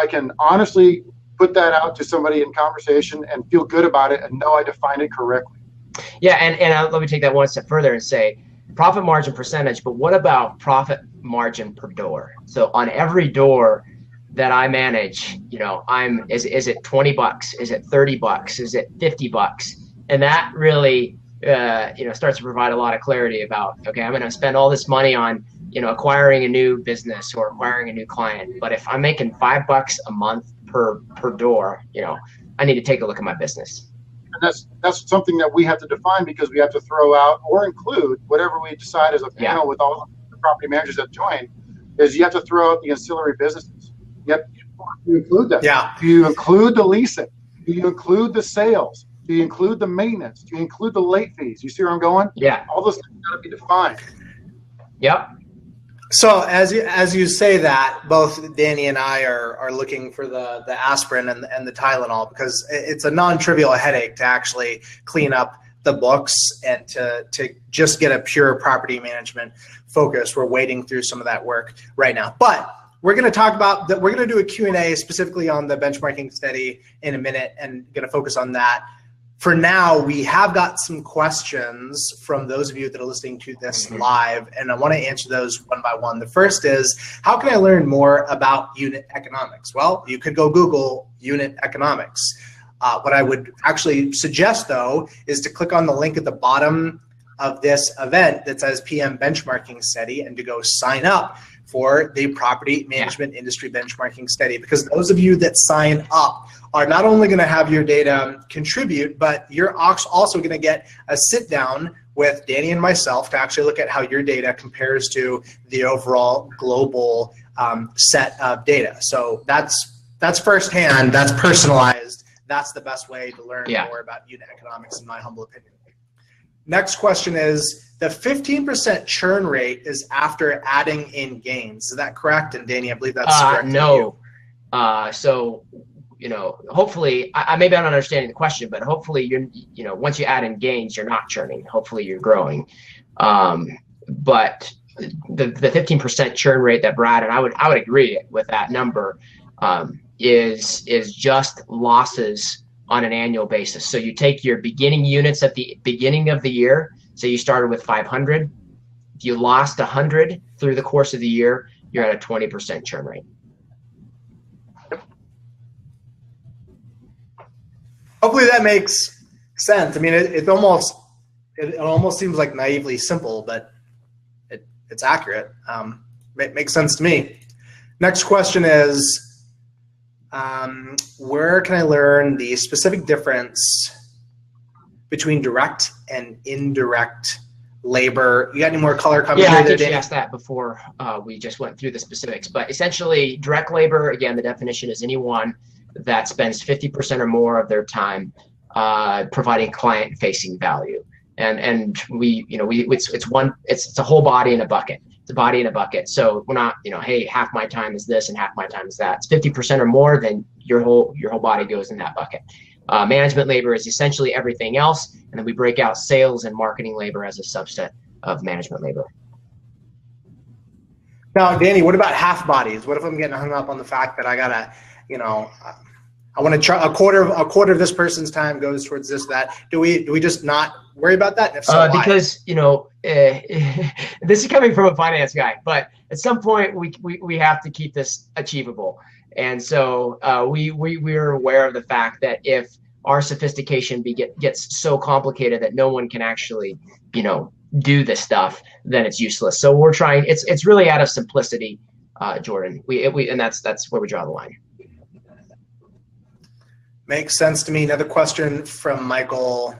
can honestly put that out to somebody in conversation and feel good about it and know I defined it correctly. Yeah, and let me take that one step further and say profit margin percentage, but what about profit margin per door? So on every door that I manage, you know, is it $20? Is it $30? Is it $50? And that really starts to provide a lot of clarity about, okay, I'm going to spend all this money on, you know, acquiring a new business or acquiring a new client. But if I'm making $5 a month per door, you know, I need to take a look at my business. And that's something that we have to define, because we have to throw out or include whatever we decide as a panel with all the property managers that join, is you have to throw out the ancillary businesses. You include that. Yeah. Do you include the leasing? Do you include the sales? Do you include the maintenance? Do you include the late fees? You see where I'm going? Yeah. All those things got to be defined. Yep. So as you say that, both Danny and I are looking for the aspirin and the Tylenol, because it's a non-trivial headache to actually clean up the books and to just get a pure property management focus. We're wading through some of that work right now, but we're going to talk about that. We're going to do a Q&A specifically on the benchmarking study in a minute, and going to focus on that. For now, we have got some questions from those of you that are listening to this live, and I want to answer those one by one. The first is, how can I learn more about unit economics? Well, you could go Google unit economics. What I would actually suggest, though, is to click on the link at the bottom of this event that says PM Benchmarking Study, and to go sign up for the Property Management Industry Benchmarking Study, because those of you that sign up are not only going to have your data contribute, but you're also going to get a sit down with Danny and myself to actually look at how your data compares to the overall global set of data. So that's firsthand, that's personalized, that's the best way to learn more about unit economics, in my humble opinion. Next question is, the 15% churn rate is after adding in gains. Is that correct? And Danny, I believe that's correct. No. So, you know, hopefully, maybe I'm not understanding the question, but hopefully, once you add in gains, you're not churning. Hopefully, you're growing. But the 15% churn rate that Brad, and I would agree with that number, is just losses on an annual basis. So you take your beginning units at the beginning of the year. So you started with 500. If you lost 100 through the course of the year, you're at a 20% churn rate. Hopefully that makes sense. I mean, it almost seems like naively simple, but it's accurate. It makes sense to me. Next question is, where can I learn the specific difference between direct and indirect labor? You got any more color coming? Yeah, I think you asked that before we just went through the specifics. But essentially, direct labor, again, the definition is anyone that spends 50% or more of their time providing client-facing value. And it's a whole body in a bucket. It's a body in a bucket. So we're not, hey, half my time is this and half my time is that. It's 50% or more, then your whole body goes in that bucket. Management labor is essentially everything else, and then we break out sales and marketing labor as a subset of management labor. Now, Danny, what about half bodies? What if I'm getting hung up on the fact that I gotta, I want to a quarter of this person's time goes towards this, that. Do we just not worry about that? And if so, why? Because this is coming from a finance guy, but at some point we have to keep this achievable. And so we're aware of the fact that if our sophistication gets so complicated that no one can actually, do this stuff, then it's useless. So we're trying. It's really out of simplicity, Jordan. And that's where we draw the line. Makes sense to me. Another question from Michael.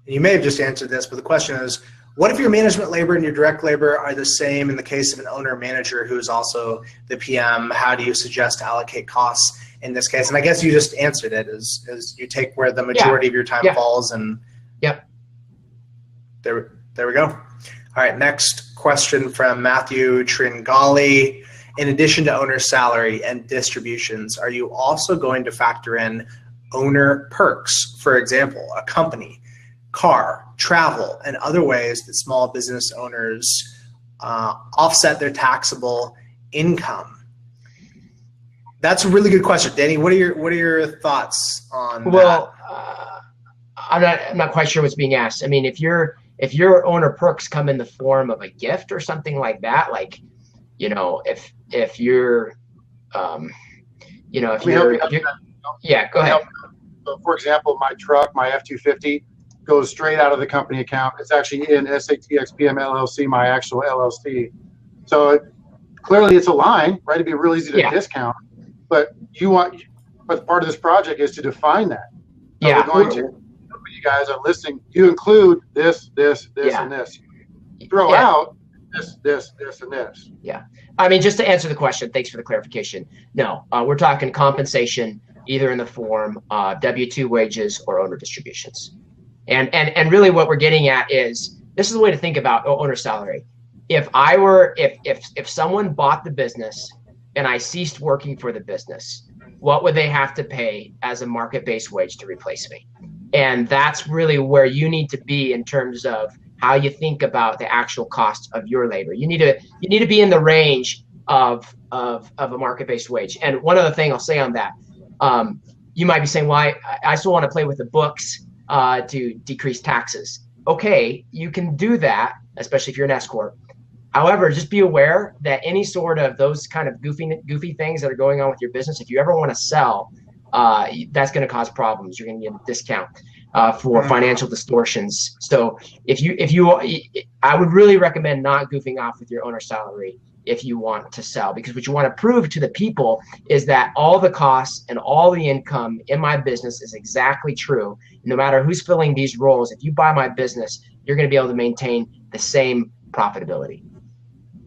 You may have just answered this, but the question is, what if your management labor and your direct labor are the same in the case of an owner manager who is also the PM? How do you suggest to allocate costs in this case? And I guess you just answered it, is you take where the majority of your time falls, and there we go. All right, next question from Matthew Tringali. In addition to owner's salary and distributions, are you also going to factor in owner perks? For example, a company, car, travel, and other ways that small business owners offset their taxable income? That's a really good question, Danny. What are your thoughts on that? I'm not quite sure what's being asked. I mean, if your owner perks come in the form of a gift or something like that, like, you know, if you're, you know, yeah, go ahead. So, for example, my truck, my F-250, goes straight out of the company account. It's actually in SATXPM LLC, my actual LLC. So clearly it's a line, right? It'd be real easy to discount. But part of this project is to define that. So we're going to, when you guys are listening, you include this, and this. You throw out this, and this. Yeah. I mean, just to answer the question, thanks for the clarification. No, we're talking compensation either in the form of W-2 wages or owner distributions. And really what we're getting at is, this is the way to think about owner salary. If someone bought the business and I ceased working for the business, what would they have to pay as a market-based wage to replace me? And that's really where you need to be in terms of how you think about the actual cost of your labor. You need to be in the range of a market-based wage. And one other thing I'll say on that, you might be saying, well, I still want to play with the books to decrease taxes. Okay, you can do that, especially if you're an S corp. However, just be aware that any sort of those kind of goofy things that are going on with your business, if you ever want to sell, that's going to cause problems. You're going to get a discount for financial distortions. So I would really recommend not goofing off with your owner salary if you want to sell, because what you want to prove to the people is that all the costs and all the income in my business is exactly true. No matter who's filling these roles, if you buy my business, you're going to be able to maintain the same profitability.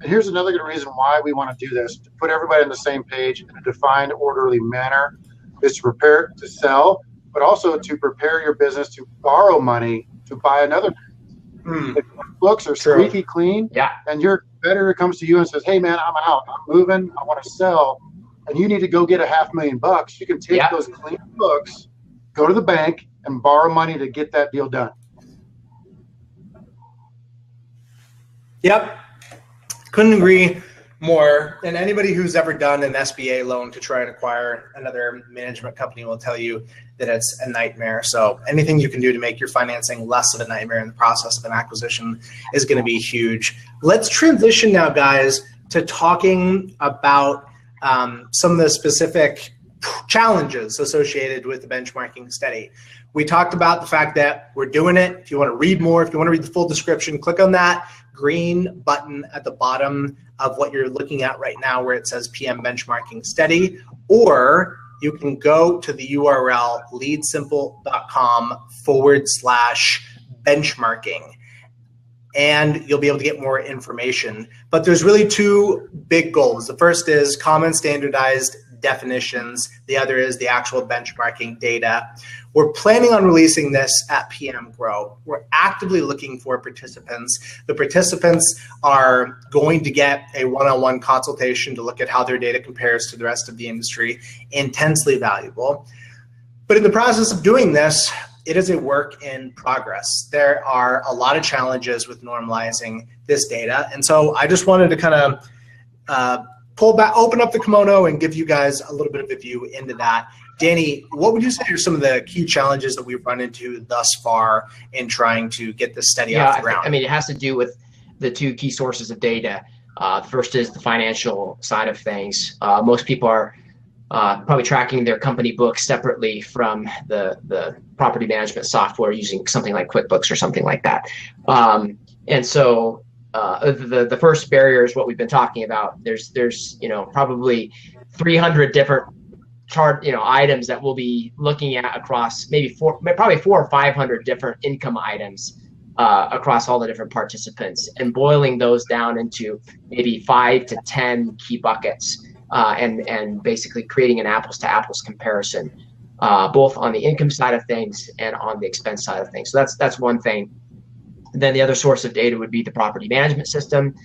And here's another good reason why we want to do this: to put everybody on the same page in a defined, orderly manner, is to prepare to sell, but also to prepare your business to borrow money to buy another. If books are squeaky clean, and your competitor comes to you and says, "Hey man, I'm out. I'm moving. I want to sell," and you need to go get $500,000, you can take those clean books, go to the bank, and borrow money to get that deal done. Yep. Couldn't agree more. And anybody who's ever done an SBA loan to try and acquire another management company will tell you that it's a nightmare. So anything you can do to make your financing less of a nightmare in the process of an acquisition is going to be huge. Let's transition now, guys, to talking about some of the specific challenges associated with the benchmarking study. We talked about the fact that we're doing it. If you want to read more, if you want to read the full description, click on that green button at the bottom of what you're looking at right now where it says PM Benchmarking Study, or you can go to the URL leadsimple.com/benchmarking, and you'll be able to get more information. But there's really two big goals. The first is common standardized definitions. The other is the actual benchmarking data. We're planning on releasing this at PM Grow. We're actively looking for participants. The participants are going to get a one-on-one consultation to look at how their data compares to the rest of the industry. Intensely valuable. But in the process of doing this, it is a work in progress. There are a lot of challenges with normalizing this data. And so I just wanted to kind of pull back, open up the kimono and give you guys a little bit of a view into that. Danny, what would you say are some of the key challenges that we've run into thus far in trying to get this study off the ground? I mean, it has to do with the two key sources of data. The first is the financial side of things. Most people are probably tracking their company books separately from the property management software using something like QuickBooks or something like that. And so the first barrier is what we've been talking about. There's probably 300 different chart items that we'll be looking at across probably 400 or 500 different income items across all the different participants, and boiling those down into maybe 5 to 10 key buckets, and basically creating an apples to apples comparison, both on the income side of things and on the expense side of things. So that's one thing. Then the other source of data would be the property management system.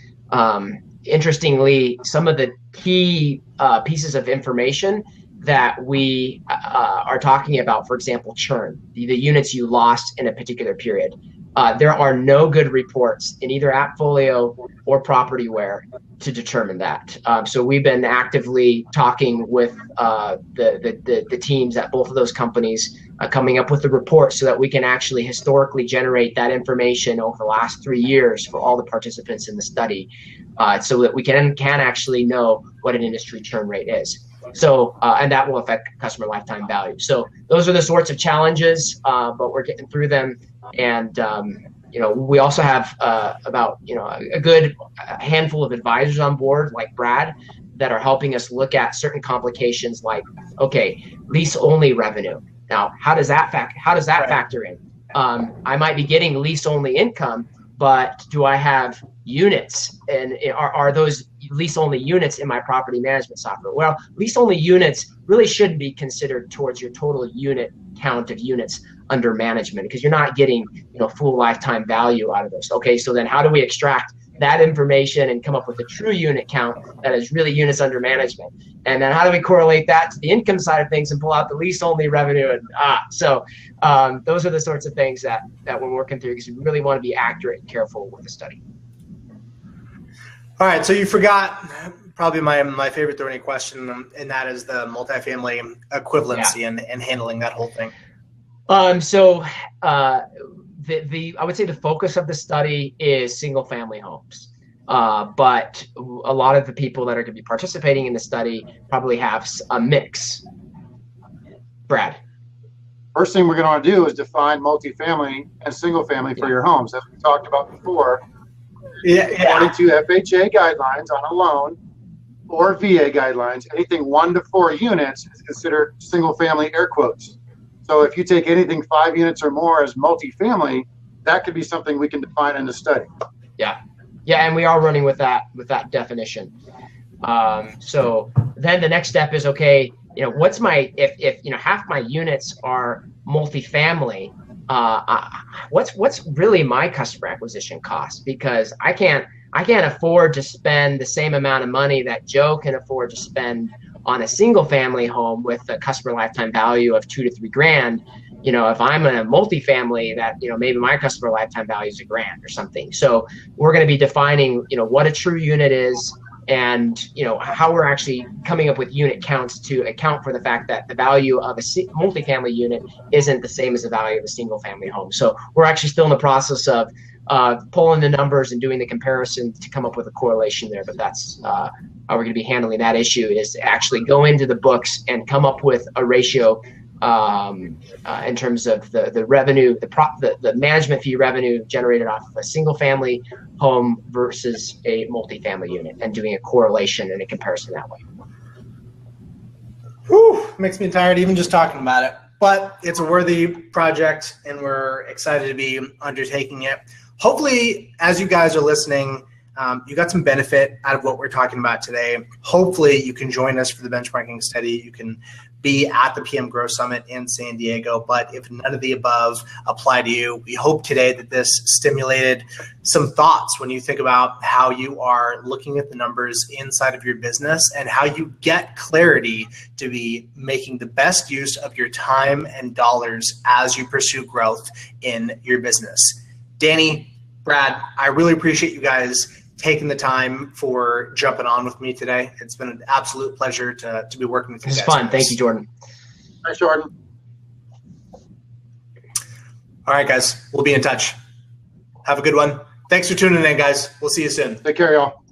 Interestingly, some of the key pieces of information that we are talking about, for example, churn, the units you lost in a particular period. There are no good reports in either AppFolio or Propertyware to determine that. So we've been actively talking with the teams at both of those companies, coming up with the report so that we can actually historically generate that information over the last 3 years for all the participants in the study, so that we can actually know what an industry churn rate is. So, and that will affect customer lifetime value. So those are the sorts of challenges, but we're getting through them. And, we also have about, a good handful of advisors on board, like Brad, that are helping us look at certain complications like, okay, lease only revenue. Now, how does that factor in? I might be getting lease only income, but do I have units, and are those lease only units in my property management software? Well, lease only units really shouldn't be considered towards your total unit count of units under management, because you're not getting full lifetime value out of those. Okay, so then how do we extract that information and come up with a true unit count that is really units under management? And then how do we correlate that to the income side of things and pull out the lease only revenue? And so those are the sorts of things that we're working through, because we really want to be accurate and careful with the study. All right, so you forgot probably my favorite thorny question, and that is the multifamily equivalency and handling that whole thing. So I would say the focus of the study is single family homes. But a lot of the people that are going to be participating in the study probably have a mix. Brad. First thing we're going to do is define multifamily and single family for your homes, as we talked about before. According to FHA guidelines on a loan or VA guidelines, anything 1 to 4 units is considered single family, air quotes. So if you take anything 5 units or more as multifamily, that could be something we can define in the study. Yeah, and we are running with that definition. So then the next step is, okay, what's my, if half my units are multifamily, what's really my customer acquisition cost? Because I can't afford to spend the same amount of money that Joe can afford to spend on a single family home with a customer lifetime value of $2,000 to $3,000. If I'm in a multifamily, that maybe my customer lifetime value is $1,000 or something. So we're going to be defining what a true unit is, and how we're actually coming up with unit counts to account for the fact that the value of a multifamily unit isn't the same as the value of a single family home. So we're actually still in the process of pulling the numbers and doing the comparison to come up with a correlation there. But that's how we're going to be handling that issue, is to actually go into the books and come up with a ratio in terms of the revenue, the management fee revenue generated off of a single family home versus a multifamily unit, and doing a correlation and a comparison that way. Whew, makes me tired even just talking about it. But it's a worthy project, and we're excited to be undertaking it. Hopefully, as you guys are listening, you got some benefit out of what we're talking about today. Hopefully, you can join us for the benchmarking study. You can be at the PM Growth Summit in San Diego. But if none of the above apply to you, we hope today that this stimulated some thoughts when you think about how you are looking at the numbers inside of your business, and how you get clarity to be making the best use of your time and dollars as you pursue growth in your business. Danny, Brad, I really appreciate you guys taking the time for jumping on with me today. It's been an absolute pleasure to be working with you guys. It's fun. Thank you, Jordan. Thanks, Jordan. All right, guys. We'll be in touch. Have a good one. Thanks for tuning in, guys. We'll see you soon. Take care, y'all.